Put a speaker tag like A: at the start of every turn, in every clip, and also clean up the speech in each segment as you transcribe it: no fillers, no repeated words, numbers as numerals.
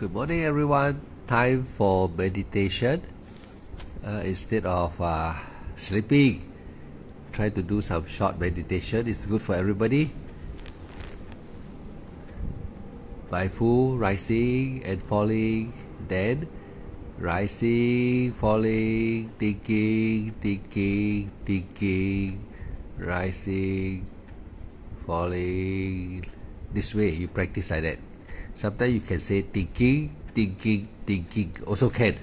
A: Good morning, everyone. Time for meditation. Instead of sleeping, try to do some short meditation. It's good for everybody. Mindful rising and falling, then rising, falling, thinking, rising, falling. This way, you practice like that. Sometimes you can say thinking, also can.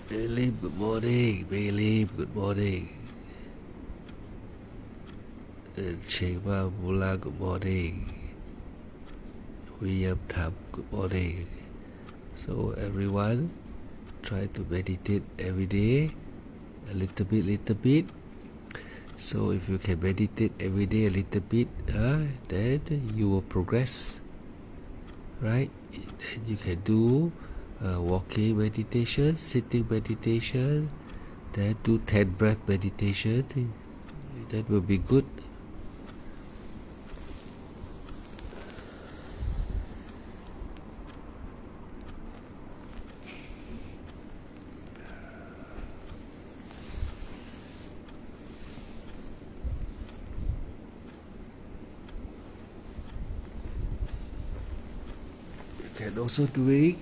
A: Bailey, good morning. Bailey, good morning. Shema Mula, good morning. William Tam, good morning. So everyone, try to meditate every day, a little bit. So if you can meditate every day a little bit, then you will progress, right? Then you can do walking meditation, sitting meditation, then do 10 breath meditation. That will be good. You can also doing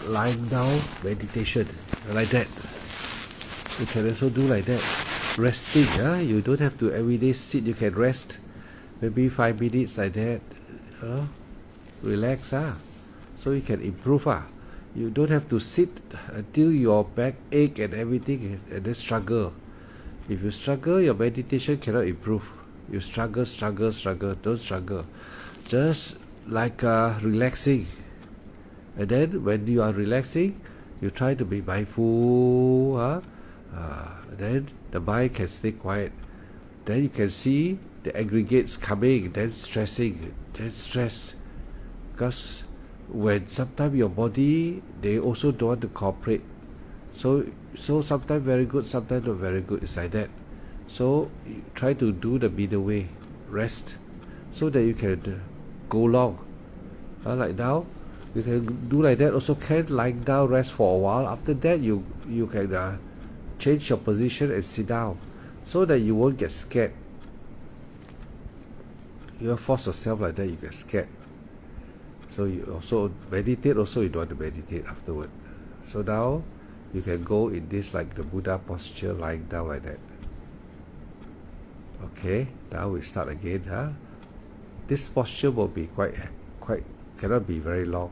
A: lying down meditation like that. You can also do like that. Resting, you don't have to every day sit. You can rest, maybe 5 minutes like that. Relax, so you can improve. You don't have to sit until your back ache and everything and then struggle. If you struggle, your meditation cannot improve. You struggle. Don't struggle. Just like relaxing. And then when you are relaxing, you try to be mindful. Then the mind can stay quiet. Then you can see the aggregates coming, then stressing, then stress. Because when sometimes your body, they also don't want to cooperate. So sometimes very good, sometimes not very good. It's like that. So you try to do the middle way, rest, so that you can go long. Like now, you can do like that. Also can lying down, rest for a while. After that, you can change your position and sit down, so that you won't get scared. You force yourself like that, you get scared. So you also meditate. Also, you don't want to meditate afterward. So now you can go in this like the Buddha posture, lying down like that. Okay, now we start again. This posture will be quite cannot be very long.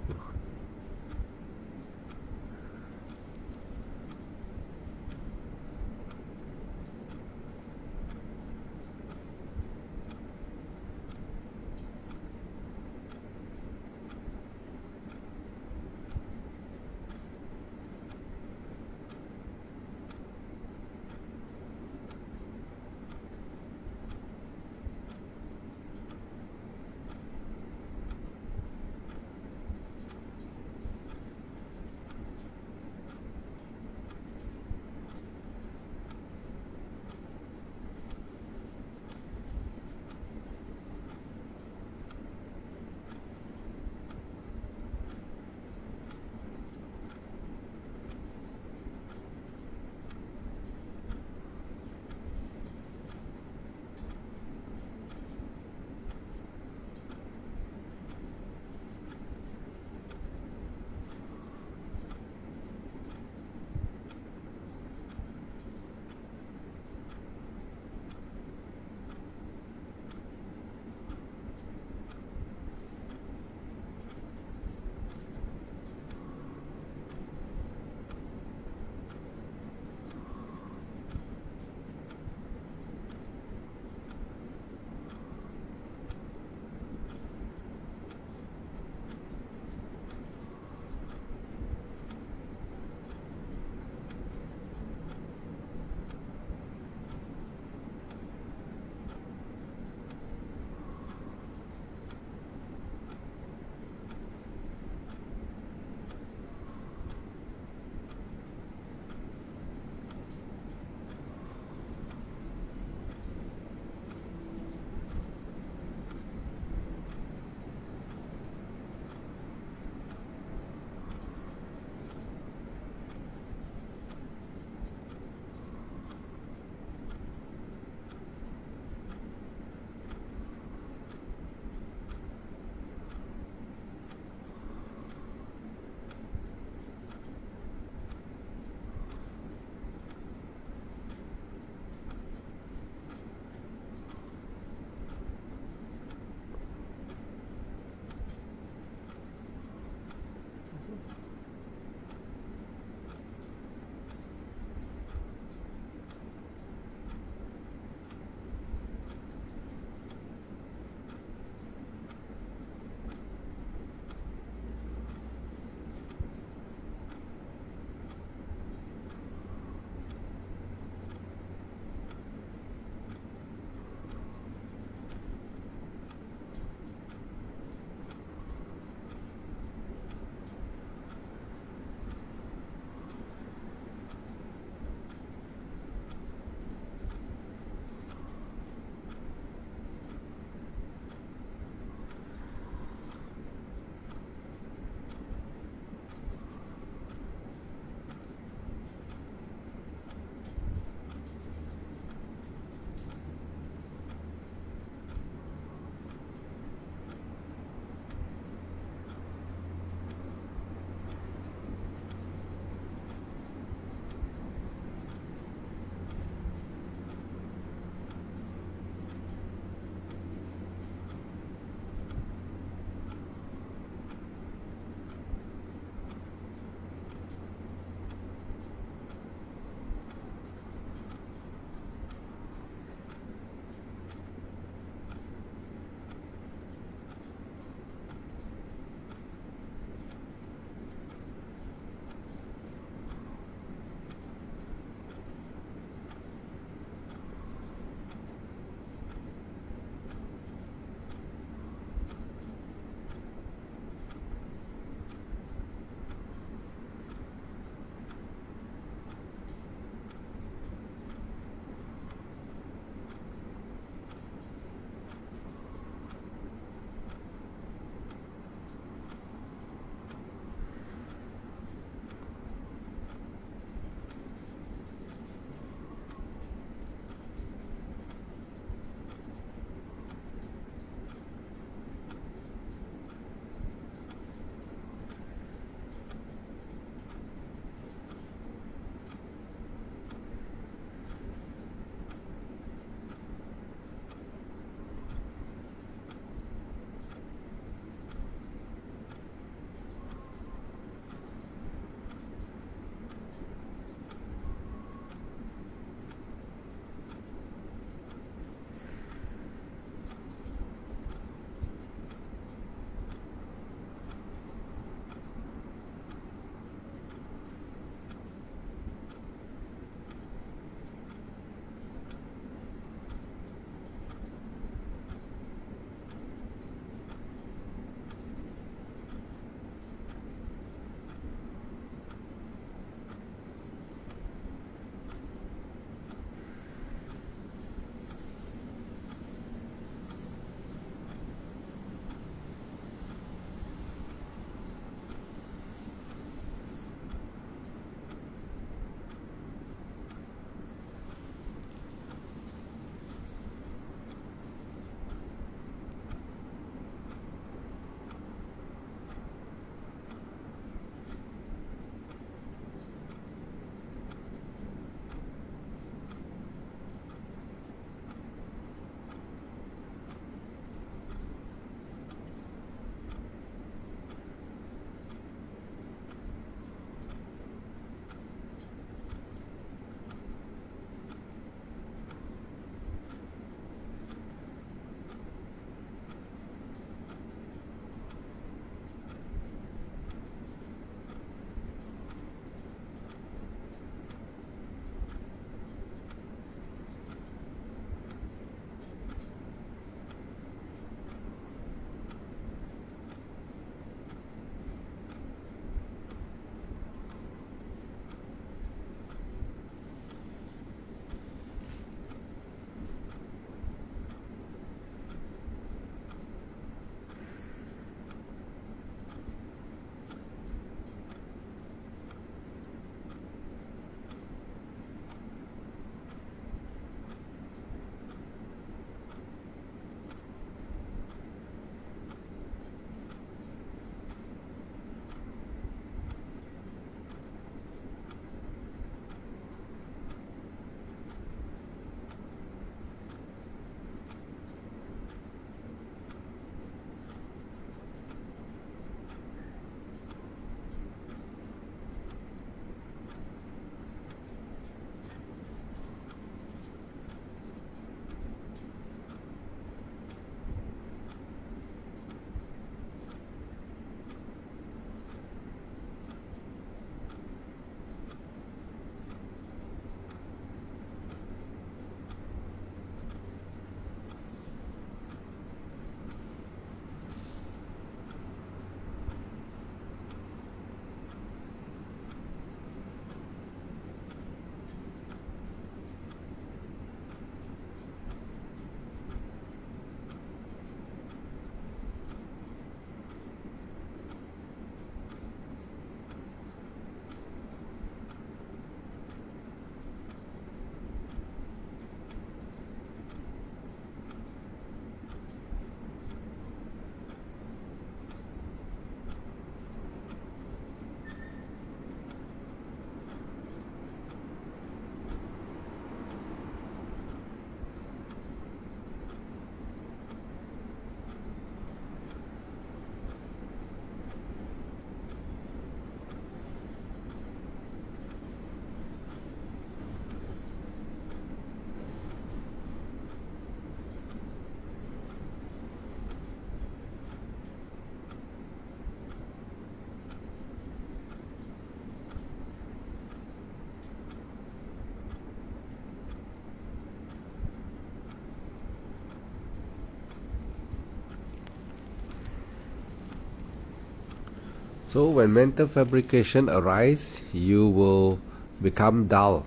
A: So when mental fabrication arises, you will become dull.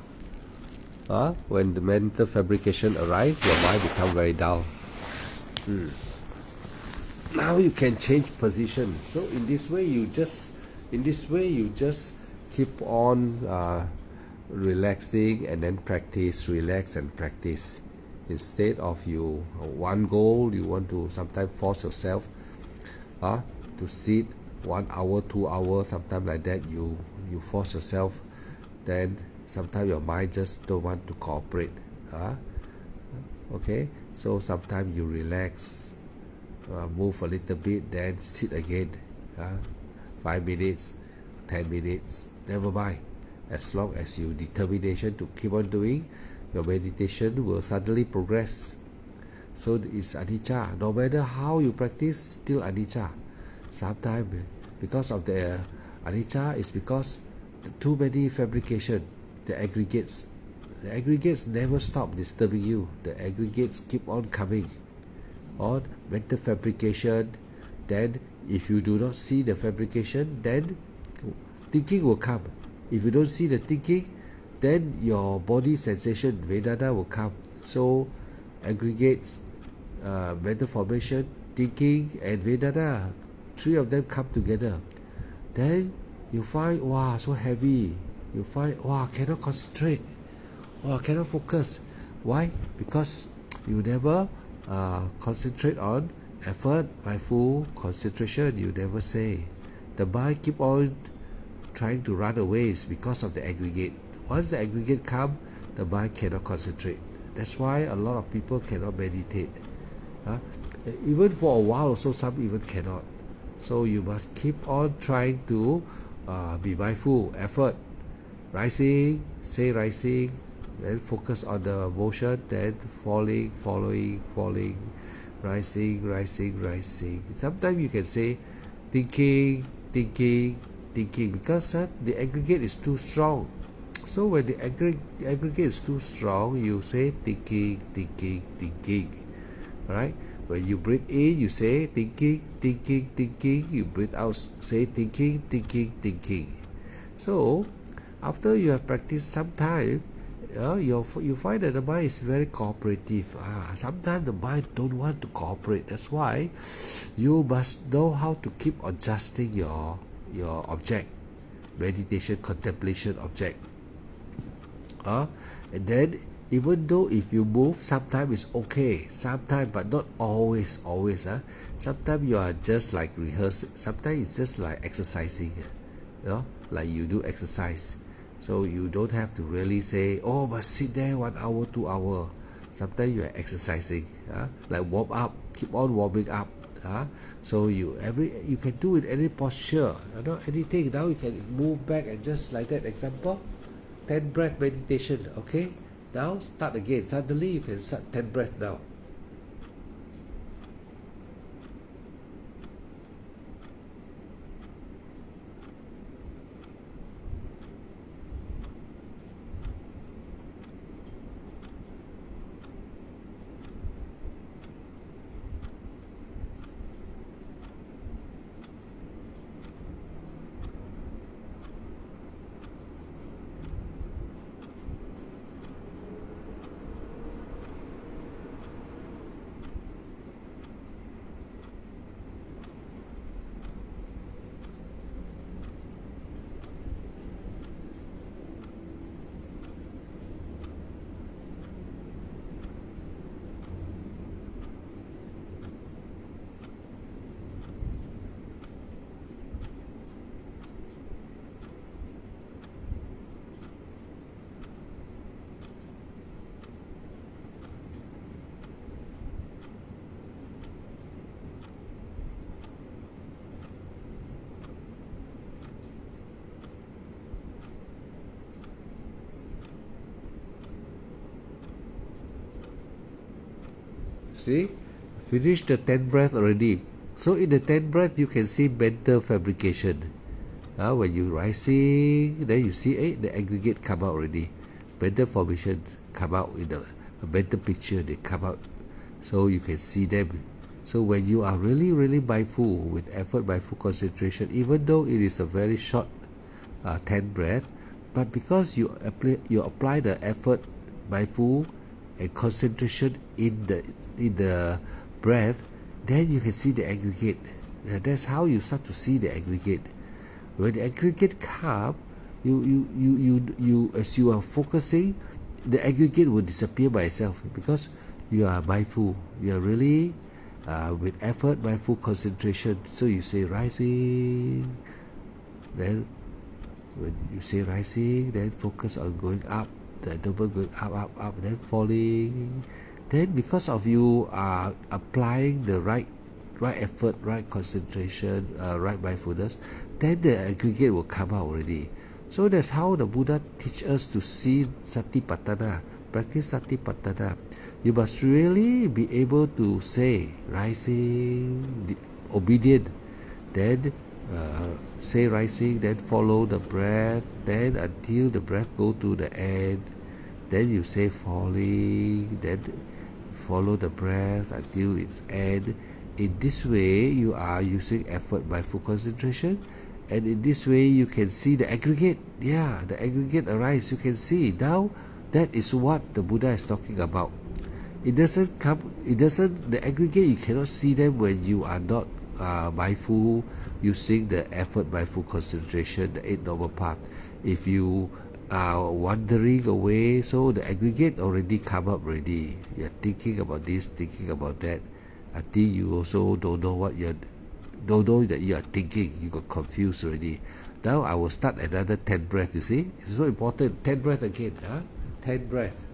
A: When the mental fabrication arises, your mind become very dull. Now you can change position. So in this way you just keep on relaxing and then practice, relax and practice. Instead of you one goal, you want to sometimes force yourself to sit 1 hour, 2 hours, sometimes like that. You force yourself, then sometimes your mind just don't want to cooperate. Okay, so sometimes you relax, move a little bit, then sit again. 5 minutes, 10 minutes, never mind. As long as you determination to keep on doing, your meditation will suddenly progress. So it's anicca. No matter how you practice, still anicca. Sometimes because of the anicca is because too many fabrication, the aggregates never stop disturbing you. The aggregates keep on coming on mental fabrication. Then if you do not see the fabrication, then thinking will come. If you don't see the thinking, then your body sensation Vedana will come. So aggregates, mental formation, thinking and Vedana, 3 of them come together. Then you find, wow, so heavy. You find, wow, cannot concentrate. Wow, cannot focus. Why? Because you never concentrate on effort, mindful concentration. You never say. The mind keep on trying to run away is because of the aggregate. Once the aggregate come, the mind cannot concentrate. That's why a lot of people cannot meditate. Even for a while also, some even cannot. So you must keep on trying to be mindful, effort, rising, say rising, then focus on the motion, then falling, falling, rising, rising, rising. Sometimes you can say thinking, because the aggregate is too strong. So when the aggregate is too strong, you say thinking. Alright? When you breathe in, you say thinking. You breathe out, say thinking. So after you have practiced some time, you find that the mind is very cooperative. Sometimes the mind don't want to cooperate. That's why you must know how to keep adjusting your object, meditation, contemplation object. And then even though if you move, sometimes it's okay, sometimes, but not always. Sometimes you are just like rehearsing, sometimes it's just like exercising, like you do exercise. So you don't have to really say, oh, must sit there 1 hour, 2 hour. Sometimes you are exercising, like warm up, keep on warming up. So you can do it any posture, anything. Now you can move back and just like that. Example, 10 breath meditation. Okay, now start again. Suddenly you can start 10 breath now. See, finish the 10 breath already. So in the 10 breath, you can see mental fabrication. When you rising, then you see the aggregate come out already. Mental formation come out in a mental picture. They come out, so you can see them. So when you are really, really mindful with effort, mindful concentration, even though it is a very short 10 breath, but because you apply the effort, mindful, and concentration in the breath, then you can see the aggregate. That's how you start to see the aggregate. When the aggregate come, you as you are focusing, the aggregate will disappear by itself because you are mindful. You are really with effort, mindful concentration. So you say rising, then when you say rising, then focus on going up, the double going up, then falling. Then because of you are applying the right effort, right concentration, right mindfulness, then the aggregate will come out already. So that's how the Buddha teach us to see Satipatthana, practice Satipatthana. You must really be able to say rising, obedient, then say rising, then follow the breath, then until the breath go to the end, then you say falling, then follow the breath until its end. In this way, you are using effort, mindful concentration, and in this way, you can see the aggregate. Yeah, the aggregate arise. You can see now. That is what the Buddha is talking about. It doesn't come. It doesn't. The aggregate you cannot see them when you are not mindful, using the effort, mindful concentration, the 8 Noble Path. If you are wandering away, so the aggregate already come up already. You're thinking about this, thinking about that. I think you also don't know that you are thinking. You got confused already. Now I will start another 10 breath. You see, it's so important. 10 breath again. 10 breath.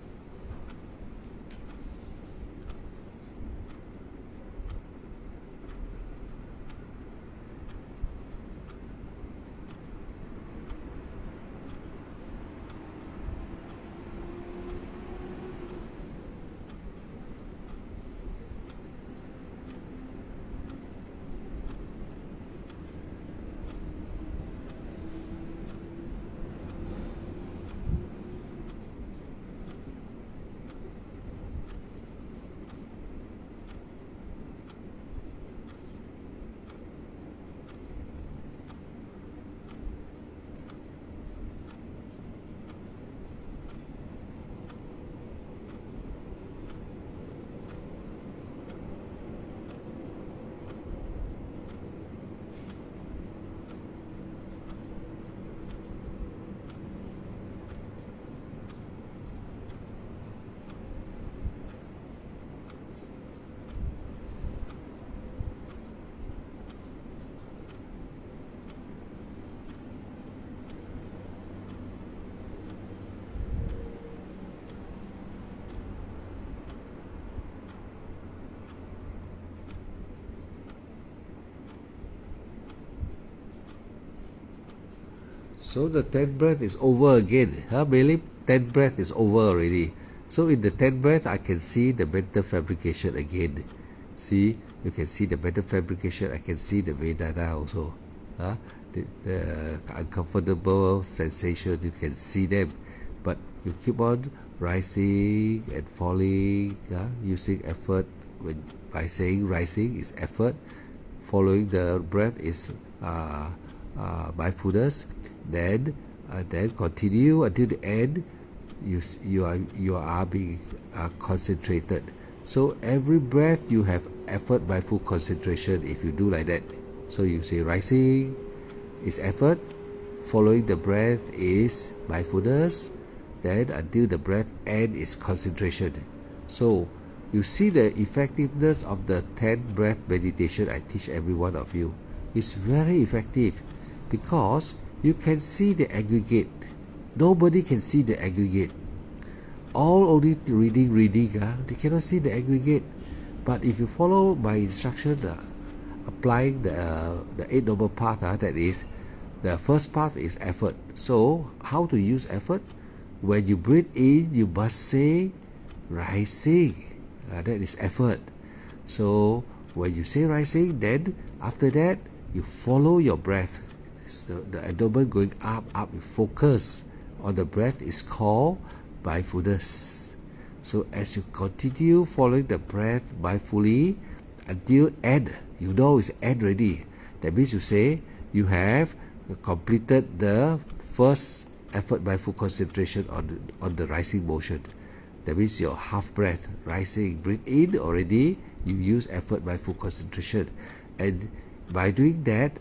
A: So the 10th breath is over again. Mainly 10th breath is over already. So in the 10th breath, I can see the mental fabrication again. See, you can see the mental fabrication. I can see the Vedana also. The uncomfortable sensation, you can see them. But you keep on rising and falling, using effort. By saying rising is effort, following the breath is mindfulness. Then continue until the end. You are being concentrated. So every breath you have effort, mindful concentration. If you do like that, so you say rising is effort, following the breath is mindfulness, then until the breath end is concentration. So you see the effectiveness of the 10 breath meditation I teach every one of you. It's very effective because you can see the aggregate. Nobody can see the aggregate. All only reading, they cannot see the aggregate. But if you follow my instruction, applying the 8 Noble Path, that is, the first path is effort. So how to use effort? When you breathe in, you must say rising. That is effort. So when you say rising, then after that, you follow your breath. So the abdomen going up, you focus on the breath is called mindfulness. So as you continue following the breath mindfully, until end. You know it's end already. That means you say you have completed the first effort by full concentration on the rising motion. That means your half breath rising. Breathe in already. You use effort by full concentration, and by doing that,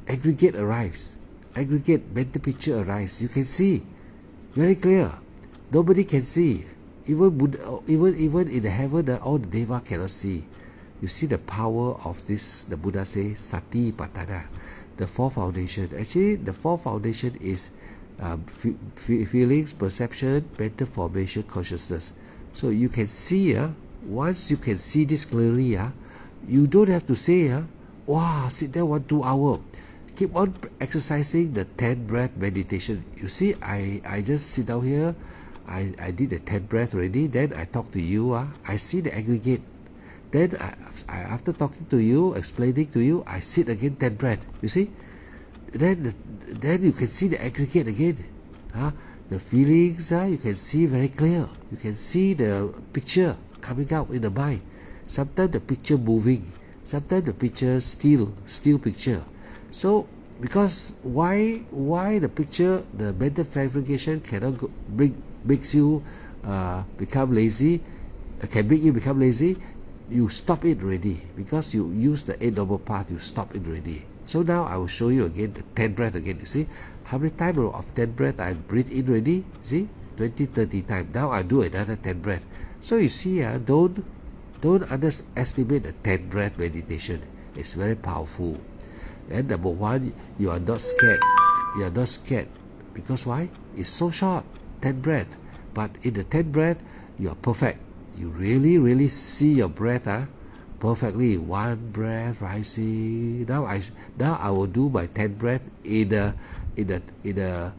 A: aggregate arrives. Aggregate mental picture arrives. You can see very clear. Nobody can see. Even Buddha, even in the heaven, all the deva cannot see. You see the power of this. The Buddha says sati patana, the four foundation. Actually, the four foundation is feelings, perception, mental formation, consciousness. So you can see, once you can see this clearly, you don't have to say, wow, sit there 1-2 hours. Keep on exercising the 10 breath meditation. You see, I just sit down here. I did the 10 breath already. Then I talk to you. I see the aggregate. Then after talking to you, explaining to you, I sit again 10 breath. You see? Then you can see the aggregate again. The feelings, you can see very clear. You can see the picture coming out in the mind. Sometimes the picture moving. Sometimes the picture still picture. So because why the picture, the mental fabrication cannot makes you become lazy, can make you become lazy. You stop it already because you use the 8 Noble Path. You stop it already. So now I will show you again the 10 breath again. You see how many times of 10 breath I breathe in already? See, 20-30 times. Now I do another 10 breath. So you see, don't underestimate the 10 breath meditation. It's very powerful. And number one, you are not scared. You are not scared because why? It's so short, 10 breath. But in the 10 breath, you are perfect. You really see your breath perfectly. One breath rising. Now I will do my 10 breath in the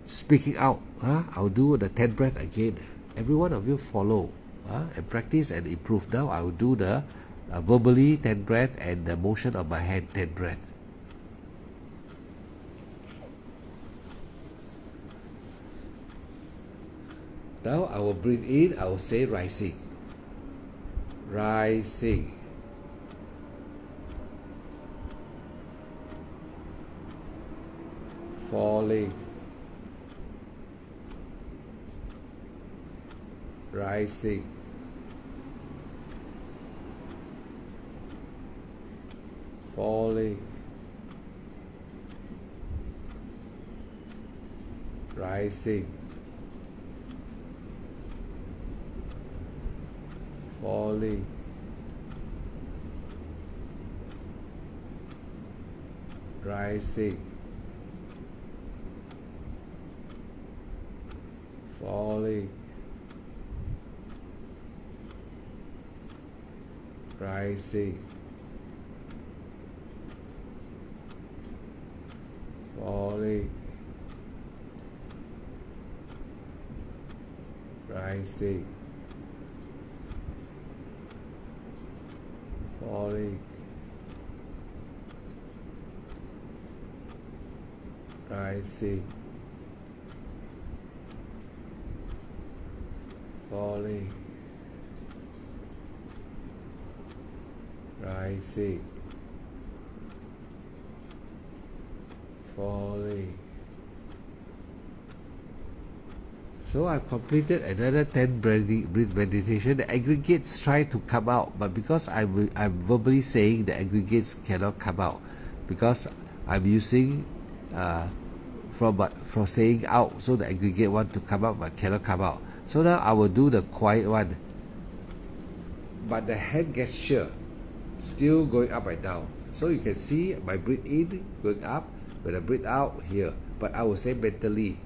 A: speaking out. I'll do the 10 breath again. Every one of you follow and practice and improve. Now I will do the verbally 10 breath and the motion of my hand 10 breath. Now I will breathe in. I will say rising. Rising. Falling. Rising. Falling. Rising. Falling. Rising. Falling. Rising. Falling. Rising. Falling. Rising. Falling. Rising. Falling. So I've completed another 10 breath meditation. The aggregates try to come out, but because I'm verbally saying the aggregates cannot come out, because I'm using from saying out, so the aggregate want to come out but cannot come out. So now I will do the quiet one, but the hand gesture still going up and down. So you can see my breathe in going up, when I breathe out here, but I will say mentally.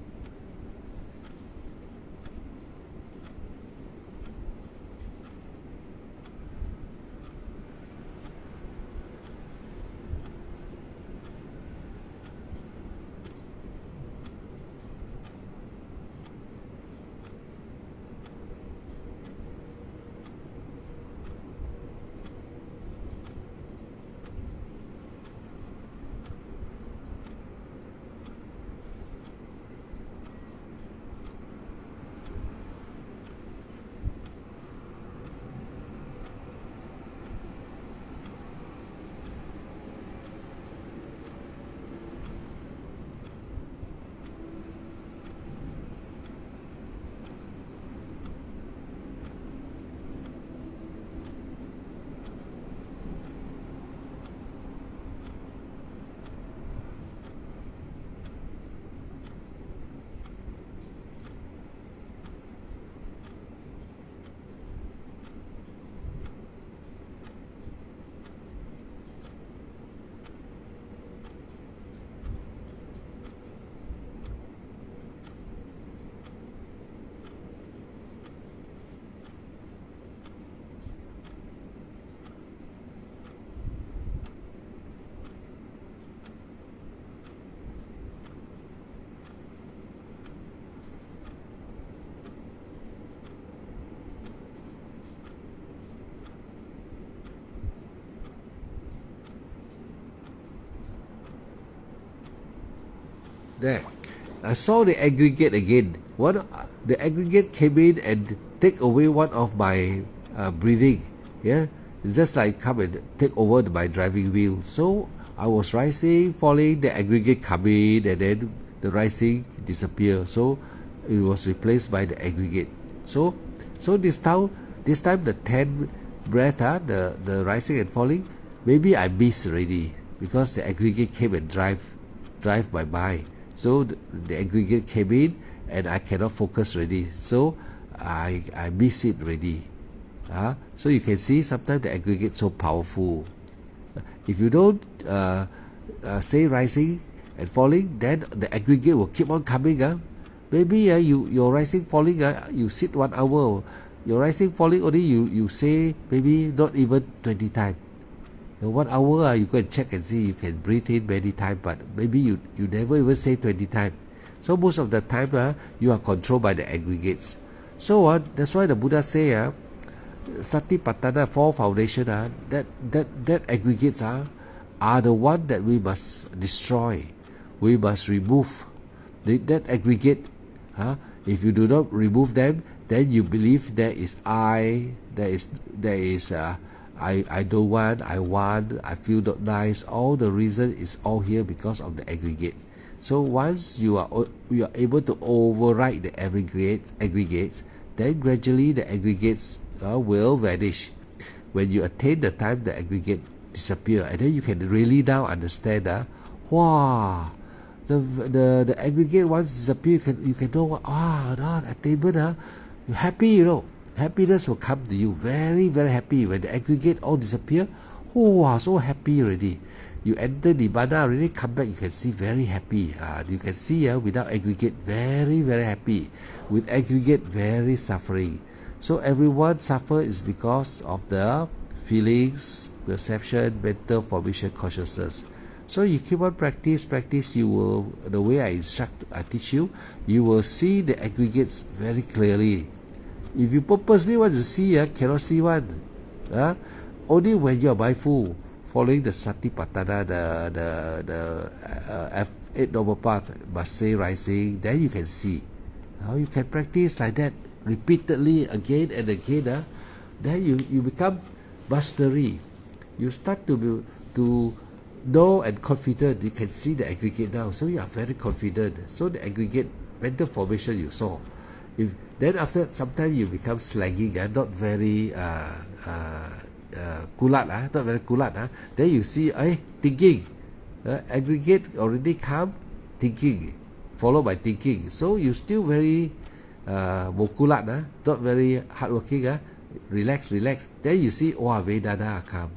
A: there. I saw the aggregate again. The aggregate came in and take away one of my breathing. Yeah, it's just like come and take over my driving wheel. So I was rising, falling, the aggregate come in, and then the rising disappear. So it was replaced by the aggregate. So this time the 10 breath, the rising and falling, maybe I missed already because the aggregate came and drive my mind. So the aggregate came in and I cannot focus already. So I miss it already. So you can see sometimes the aggregate so powerful. If you don't say rising and falling, then the aggregate will keep on coming. Maybe your rising falling, you sit 1 hour. Your rising falling only you say maybe not even 20 times. 1 hour you go and check and see, you can breathe in many times, but maybe you never even say 20 times. So most of the time you are controlled by the aggregates. So that's why the Buddha say Satipatthana, 4 foundation, that aggregates are the one that we must destroy. We must remove that aggregate. If you do not remove them, then you believe there is I, there is I don't want, I want, I feel not nice. All the reason is all here because of the aggregate. So once you are able to override the aggregates, then gradually the aggregates will vanish. When you attain the time, the aggregate disappear, and then you can really now understand the aggregate once disappear, you can know attainment. You're happy, happiness will come to you, very very happy. When the aggregate all disappear, so happy already. You enter Nibbana already, come back, you can see very happy. You can see without aggregate very very happy, with aggregate very suffering. So everyone suffer is because of the feelings, perception, mental formation, consciousness. So you keep on practice, you will, the way I teach you, you will see the aggregates very clearly. If you purposely want to see, cannot see one. Only when you are mindful, following the Satipatthana, the Eight Noble Path, must say rising, then you can see. You can practice like that repeatedly again and again. Then you become mastery. You start to know and confident. You can see the aggregate now, so you are very confident. So the aggregate mental formation you saw. Then after sometimes you become slagging, not very kulat, not very kulat. Then you see thinking, aggregate already come, thinking, followed by thinking. So you still very mokulat, not very hardworking. Relax. Then you see Vedana come.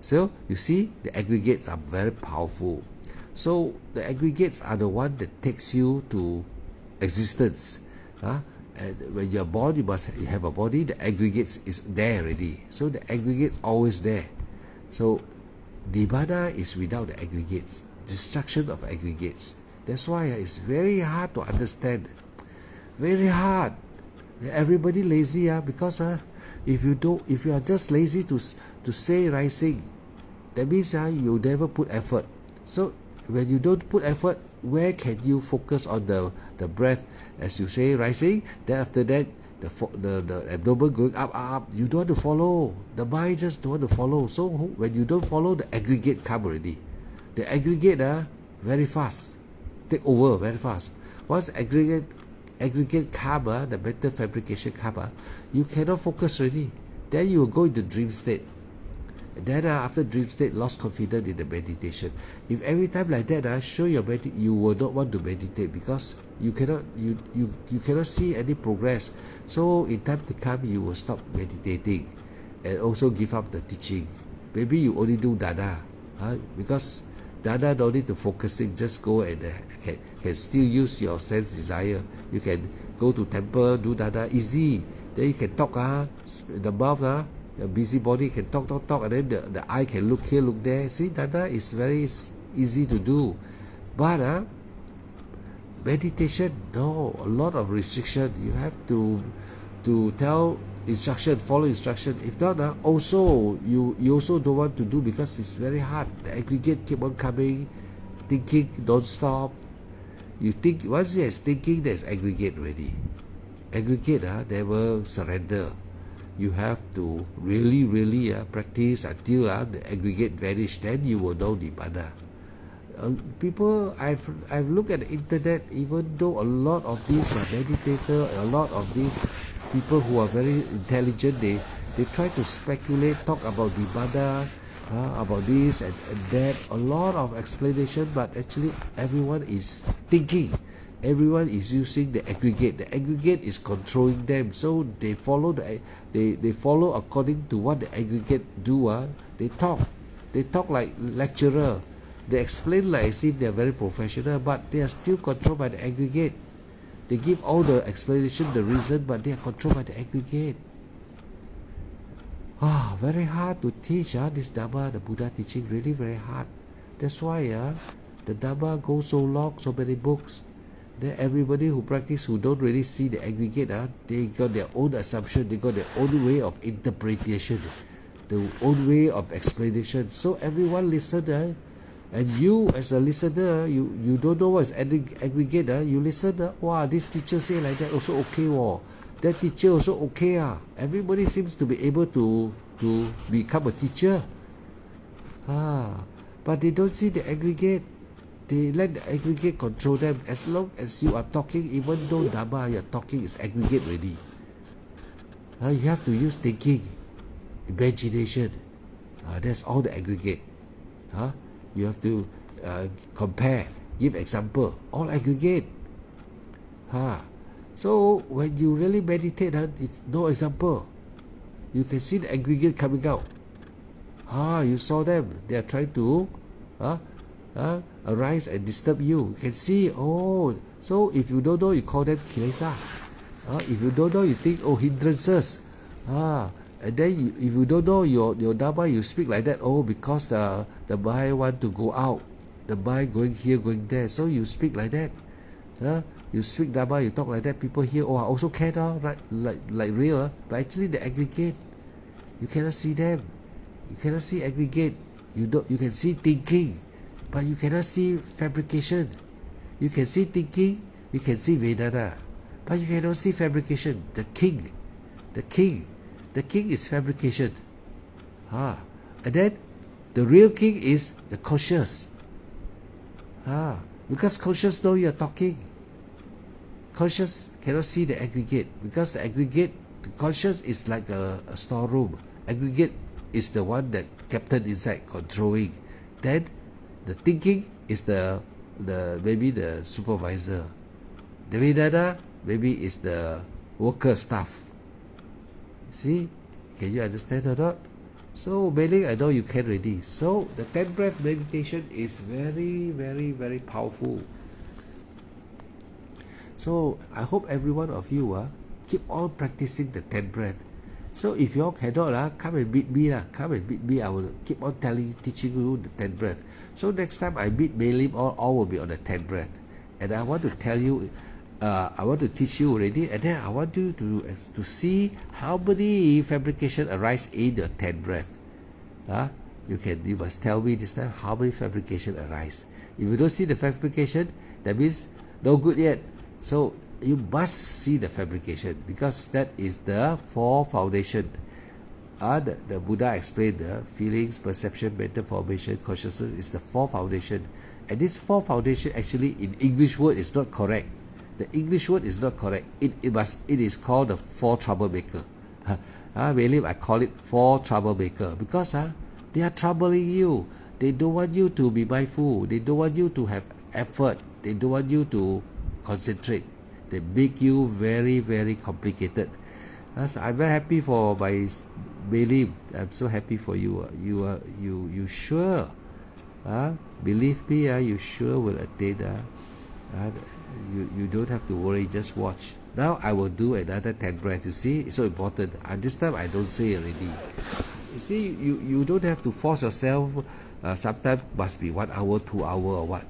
A: So you see the aggregates are very powerful. So the aggregates are the one that takes you to existence. And when you're born, you have a body. The aggregates is there already. So the aggregates always there. So Nibbana is without the aggregates. Destruction of aggregates. That's why it's very hard to understand. Very hard. Everybody lazy because if you are just lazy to say rising, that means you never put effort. So when you don't put effort, where can you focus on the breath as you say rising? Then after that the abdomen going up, you don't want to follow. The mind just don't want to follow. So when you don't follow, the aggregate come already. The aggregate very fast, take over very fast. Once aggregate come, the mental fabrication come, you cannot focus already. Then you will go into dream state. And then after dream state, lost confidence in the meditation. If every time like that, sure you will not want to meditate because you cannot see any progress. So in time to come, you will stop meditating and also give up the teaching. Maybe you only do dana, because dana don't need to focusing. Just go and can still use your sense desire. You can go to temple, do dana easy. Then you can talk, the mouth, the busy body can talk, and then the eye can look here, look there. See, dana is very easy to do. But meditation, no, a lot of restriction. You have to tell instruction, follow instruction. If not, also you also don't want to do because it's very hard. The aggregate keep on coming, thinking non-stop. You think, once there's thinking, there's aggregate already. Aggregate never surrender. You have to really practice until the aggregate vanish. Then you will know Nibbana. People, I've looked at the internet, even though a lot of these meditators, a lot of these people who are very intelligent, they try to speculate, talk about Nibbana, about this and that, a lot of explanation, but actually everyone is thinking. Everyone is using the aggregate. The aggregate is controlling them, so they follow they follow according to what the aggregate do. They talk like lecturer. They explain like as if they are very professional, but they are still controlled by the aggregate. They give all the explanation, the reason, but they are controlled by the aggregate. Very hard to teach this Dhamma, the Buddha teaching, really very hard. That's why the Dhamma goes so long, so many books. Then everybody who practice, who don't really see the aggregate, they got their own assumption, they got their own way of interpretation, their own way of explanation. So everyone listen, and you as a listener, you don't know what is aggregate. You listen, wow, this teacher say like that, also okay. That teacher also okay. Everybody seems to be able to become a teacher. But they don't see the aggregate. They let the aggregate control them. As long as you are talking, even though Dhamma you're talking is aggregate already. You have to use thinking, imagination. That's all the aggregate. You have to compare, give example, all aggregate. So when you really meditate, it's no example. You can see the aggregate coming out. You saw them. They are trying to arise and disturb you. You can see, so if you don't know, you call them kilesa. If you don't know, you think, hindrances. And then if you don't know your Dhamma, you speak like that, because the mind want to go out, the mind going here, going there, so you speak like that. You speak Dhamma, you talk like that, people hear, I also can, right? like real, but actually the aggregate, you cannot see them. You cannot see aggregate. You can see thinking, but you cannot see fabrication. You can see thinking, you can see Vedana, but you cannot see fabrication. The king is fabrication. And then the real king is the conscious. Because conscious know you are talking. Conscious cannot see the aggregate, because the aggregate, the conscious is like a storeroom. Aggregate is the one that captain inside controlling. Then the thinking is the maybe the supervisor. The Vedana maybe is the worker staff. See, can you understand or not? So Mei-Ling, I know you can already. So the 10 breath meditation is very, very, very powerful. So I hope every one of you keep on practicing the 10 breath. So if you all cannot, come and meet me. Come and meet me. I will keep on teaching you the 10 breath. So next time I meet Mei-Ling, all will be on the 10 breath. And I want to tell you, I want to teach you already, and then I want you to see how many fabrication arise in the 10 breath. You must tell me this time how many fabrication arise. If you don't see the fabrication, that means no good yet. So you must see the fabrication, because that is the 4 foundation. The Buddha explained the feelings, perception, mental formation, consciousness is the 4 foundation. And this 4 foundation actually in English word is not correct. The English word is not correct. It is called the 4 troublemaker. Really, I call it 4 troublemaker, because they are troubling you. They don't want you to be mindful. They don't want you to have effort. They don't want you to concentrate. They make you very, very complicated. I'm very happy for my Mei-Ling. I'm so happy for you. You sure? Believe me, you sure will attain. You don't have to worry. Just watch. Now I will do another 10 breath. You see, it's so important. And this time I don't say already. You see, you don't have to force yourself. Sometimes must be 1 hour, 2 hour, or what.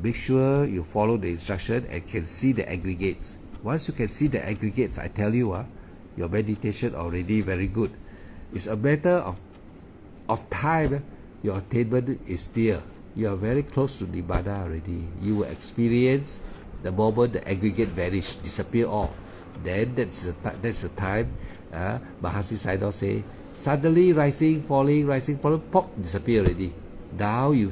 A: Make sure you follow the instruction and can see the aggregates. Once you can see the aggregates, I tell you, your meditation already very good. It's a matter of time. Your attainment is near. You are very close to Nibbana already. You will experience The moment the aggregate vanish, disappear all, then that's the time Mahasi Sayadaw say, suddenly rising, falling, pop, disappear already. Now you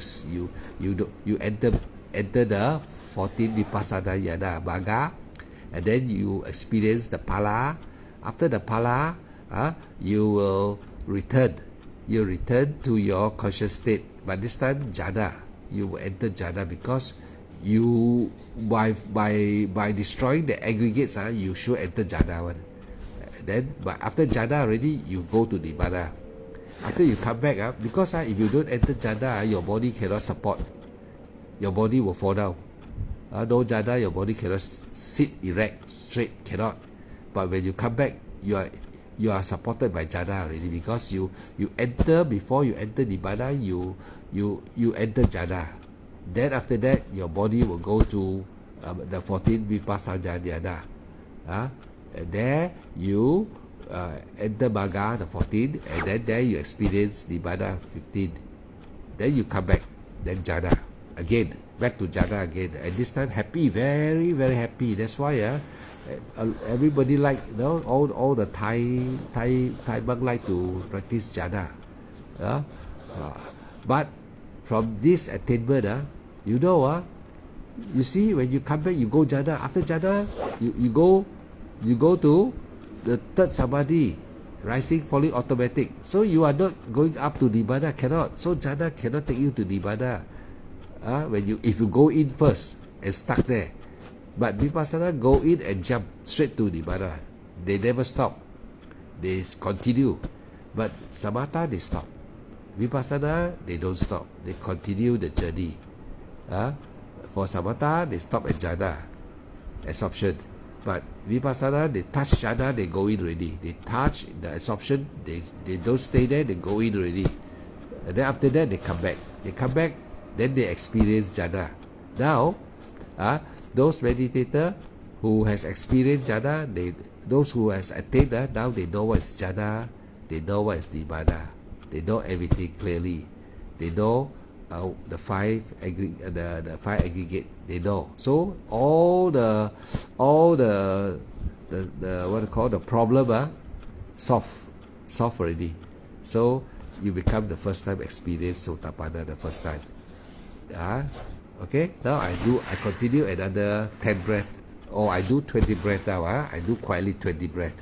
A: enter the 14 Vipassana Jhana Magga, and then you experience the Phala. After the Phala, you will return. You return to your conscious state. But this time jhana, you will enter jhana because you by destroying the aggregates, you should enter jhana one. Then but after jhana already, you go to nibbana. After you come back, because if you don't enter jhana, your body cannot support. Your body will fall down. No jhana, your body cannot sit erect, straight, cannot. But when you come back, you are supported by jhana already, because you enter, before you enter nibbana, you enter jhana. Then after that, your body will go to the 14 Vipassana Jhana. And there you enter Magga, the 14, and then there you experience nibbana 15. Then you come back, then jhana again, back to jhana again, and this time happy, very very happy. That's why everybody like, all the Thai monk like to practice jhana. But from this attainment, you see, when you come back, you go jhana. After jhana, you go to the third samadhi, rising, falling, automatic. So you are not going up to nibbana, cannot. So jhana cannot take you to nibbana. If you go in first and stuck there. But Vipassana go in and jump straight to nibbana. They never stop. They continue. But Samatha, they stop. Vipassana, they don't stop. They continue the journey. For Samatha, they stop at jhana, absorption. But Vipassana, they touch jhana, they go in already. They touch the absorption, they don't stay there, they go in already. And then after that, they come back. They come back, then they experience jhana. Now, those meditators who has experienced jhana, those who has attained, now they know what is jhana, they know what is nibbana, they know everything clearly, they know the five aggregate, they know. So all the what you call the problem, solved already. So you become the first time experience Sotapanna, the first time. Okay, now I continue another 10 breath, or I do 20 breath now. I do quietly 20 breath.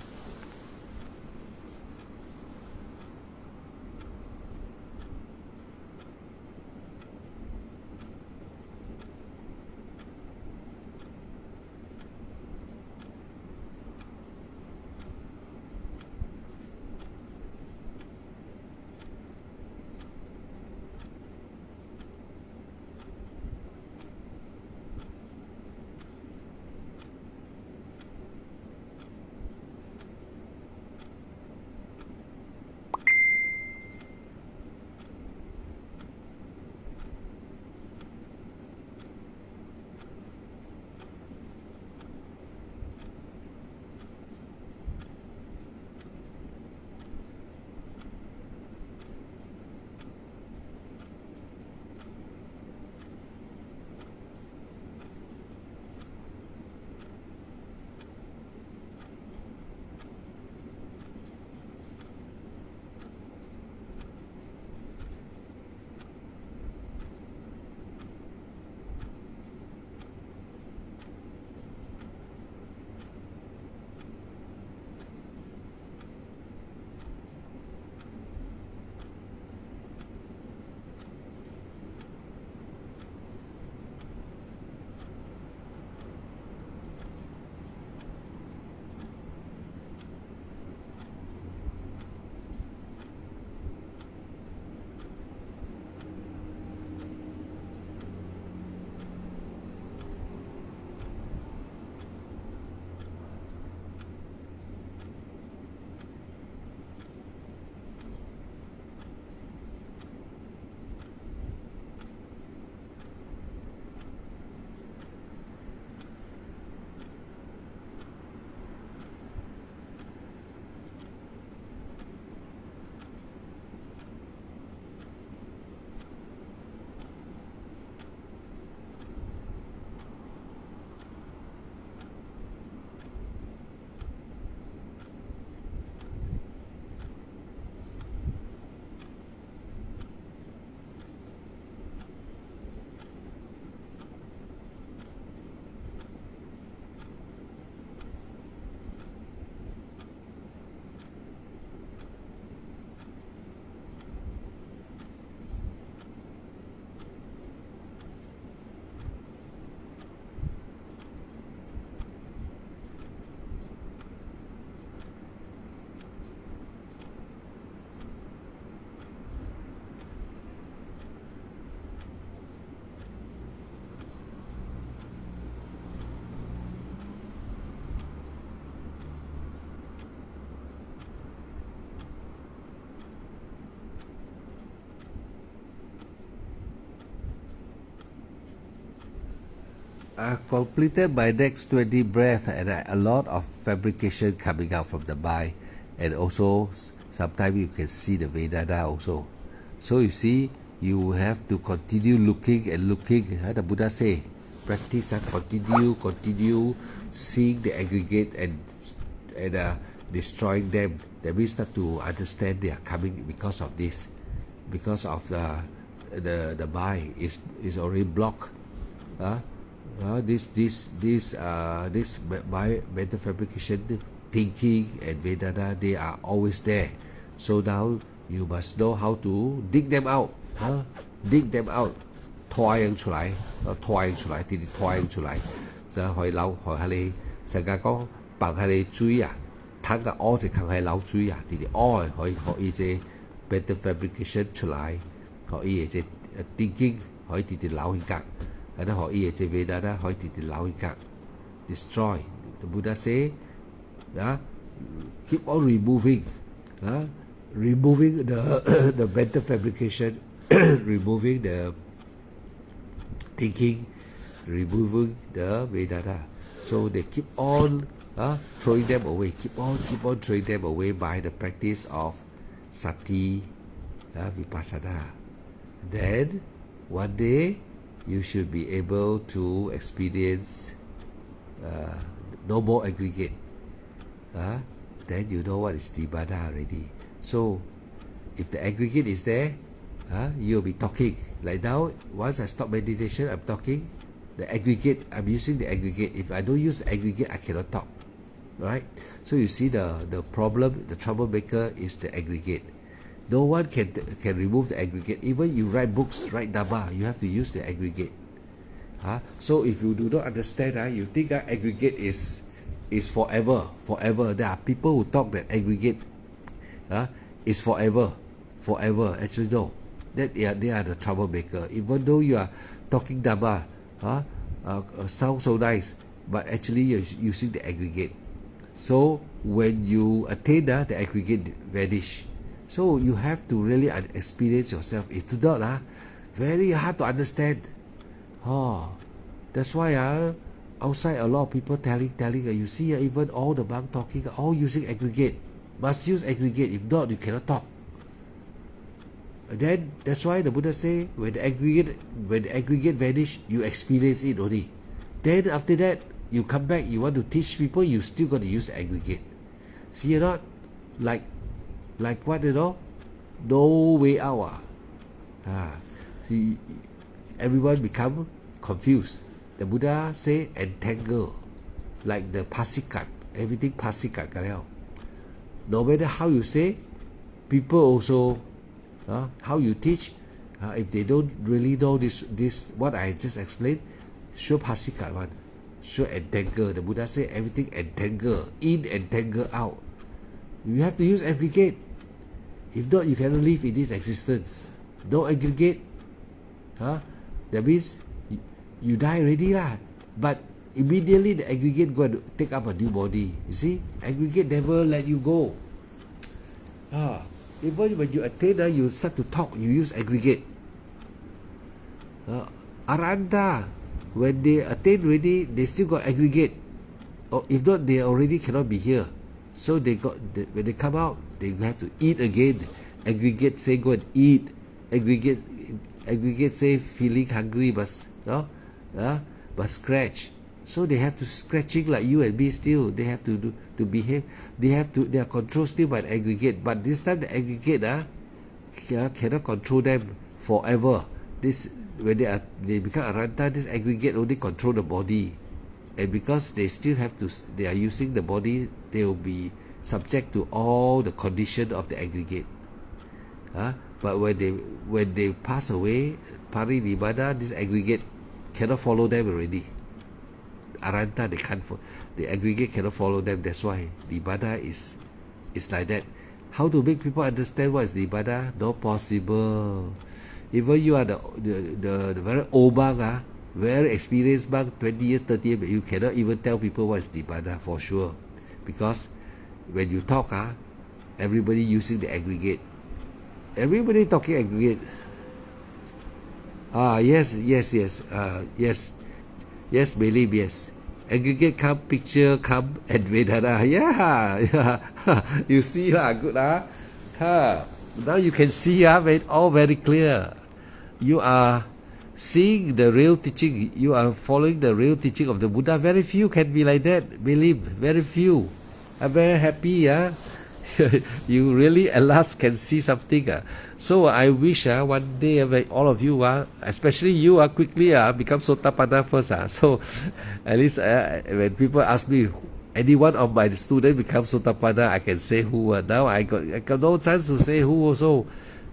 A: I completed my next 20 breath and a lot of fabrication coming out from the mind, and also sometimes you can see the Vedana also. So you see, you have to continue looking and looking. The Buddha say, practice, continue seeing the aggregate and destroying them. That means start to understand they are coming because of this, because of the mind is already blocked. This mental fabrication, thinking and Vedana, they are always there. So now you must know how to dig them out. Dig them out, 拖出來，拖出來，直直拖出來，就可以流，學下你，成日講放下你水啊，攤個屙就放下流水啊，直直屙可以即 mental fabrication 出來，可以即thinking 可以直直流去格。and how is the Vedana how did allow it destroy. The Buddha say, keep on removing the the mental fabrication, removing the thinking, removing the Vedana. So they keep on throwing them away, keep on throwing them away by the practice of sati, vipassana. Then one day you should be able to experience no more aggregate. Then you know what is Nibbana already. So if the aggregate is there, you'll be talking. Like now, once I stop meditation, I'm talking. The aggregate, I'm using the aggregate. If I don't use the aggregate, I cannot talk. Right? So you see the problem, the troublemaker is the aggregate. No one can remove the aggregate. Even you write books, write Dhamma, you have to use the aggregate. So if you do not understand, you think that aggregate is forever. There are people who talk that aggregate is forever. Actually no. They are the troublemaker. Even though you are talking Dhamma, sounds so nice, but actually you're using the aggregate. So when you attain the aggregate vanish. So you have to really experience yourself. If not, very hard to understand. That's why outside a lot of people telling you see even all the monks talking, all using aggregate. Must use aggregate. If not, you cannot talk. And then that's why the Buddha say when the aggregate vanish, you experience it only. Then after that, you come back, you want to teach people, you still got to use the aggregate. See, you're not like what, no way out. See, everyone become confused. The Buddha say entangle, like the pasikat, everything pasikat. No matter how you say, people also, how you teach, if they don't really know this what I just explained, sure pasikat one, sure entangle. The Buddha say everything entangle, in entangle out. You have to use aggregate. If not, you cannot live in this existence. No aggregate, that means you die already lah. But immediately the aggregate go and take up a new body. You see, aggregate never let you go. Even when you attain, you start to talk, you use aggregate. Arahanta, when they attain already, they still got aggregate. Or if not, they already cannot be here. So when they come out, they have to eat again. Aggregate say go and eat. Aggregate say feeling hungry but scratch. So they have to scratching like you and me still. They have to behave. They are controlled still by the aggregate. But this time the aggregate cannot control them forever. This when they become Arahanta, this aggregate only control the body. And because they still have to, they are using the body, they will be subject to all the condition of the aggregate. But when they pass away, parinibbana, this aggregate cannot follow them already. Arahanta, the aggregate cannot follow them. That's why nibbana is like that. How to make people understand what is nibbana? Not possible. Even you are the very old monk, very experienced monk, 20 years, 30 years, you cannot even tell people what is nibbana for sure. Because when you talk, everybody using the aggregate. Everybody talking aggregate. Yes. Yes, believe, yes. Aggregate come, picture come, and Vedana. Yeah, yeah. You see lah, good lah. Now you can see all very clear. You are seeing the real teaching. You are following the real teaching of the Buddha. Very few can be like that. Believe, very few. I'm very happy. You really at last can see something. So I wish one day all of you, especially you, quickly become Sotapanna first. So at least when people ask me, any one of my students become Sotapanna, I can say who. Now I got no chance to say who also.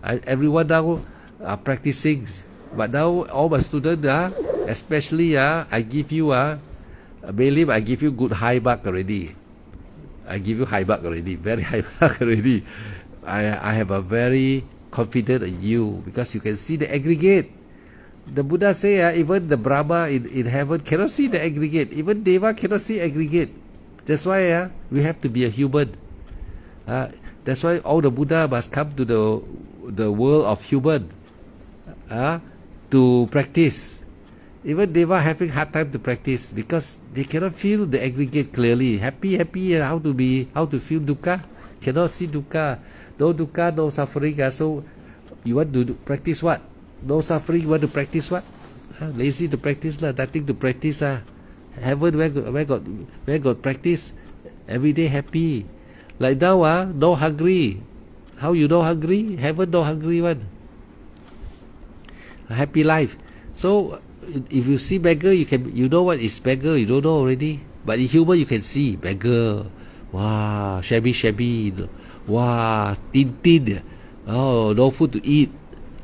A: Everyone now are practicing. But now all my students, especially I give you, believe I give you good high mark already. I give you high mark already, very high mark already. I have a very confident in you because you can see the aggregate. The Buddha say even the Brahma in heaven cannot see the aggregate. Even Deva cannot see aggregate. That's why we have to be a human. That's why all the Buddha must come to the world of human to practice. Even Deva having hard time to practice because they cannot feel the aggregate clearly. Happy, how to feel dukkha? Cannot see dukkha. No dukkha, no suffering. So you want to practice what? No suffering. You want to practice what? Lazy to practice lah. Nothing to practice Heaven where got practice? Every day happy. Like now no hungry. How you no hungry? Heaven no hungry one. A happy life. So if you see beggar, you know what is beggar. You don't know already. But in human you can see beggar. Wow, shabby. Wow, thin. Oh, no food to eat.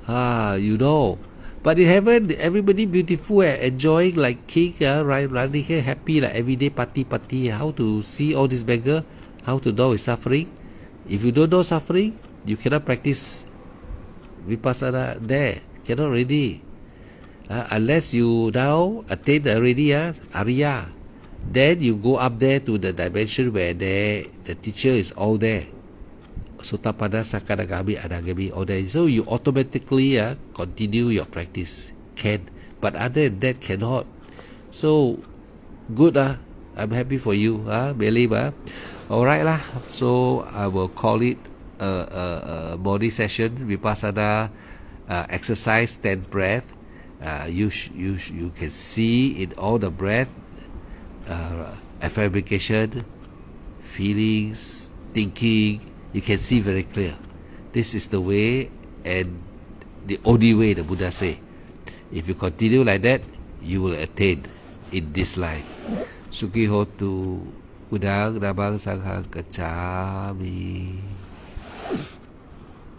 A: You know. But in heaven, everybody beautiful enjoying like king, running here happy like everyday party. How to see all this beggar? How to know is suffering? If you don't know suffering, you cannot practice vipassana there. Cannot already. Unless you now attain already Arya, then you go up there to the dimension where the teacher is all there. Sotapanna, Sakadagami, Anagami, all there. So you automatically continue your practice. Can. But other than that, cannot. So, good I'm happy for you. Believe Alright lah. So, I will call it a body session, Vipassana exercise, 10 breath. You can see in all the breath fabrication, feelings, thinking. You can see very clear. This is the way and the only way the Buddha say. If you continue like that, you will attain in this life. Sukhi hotu, Buddhang Namang Sanghang Gacchami.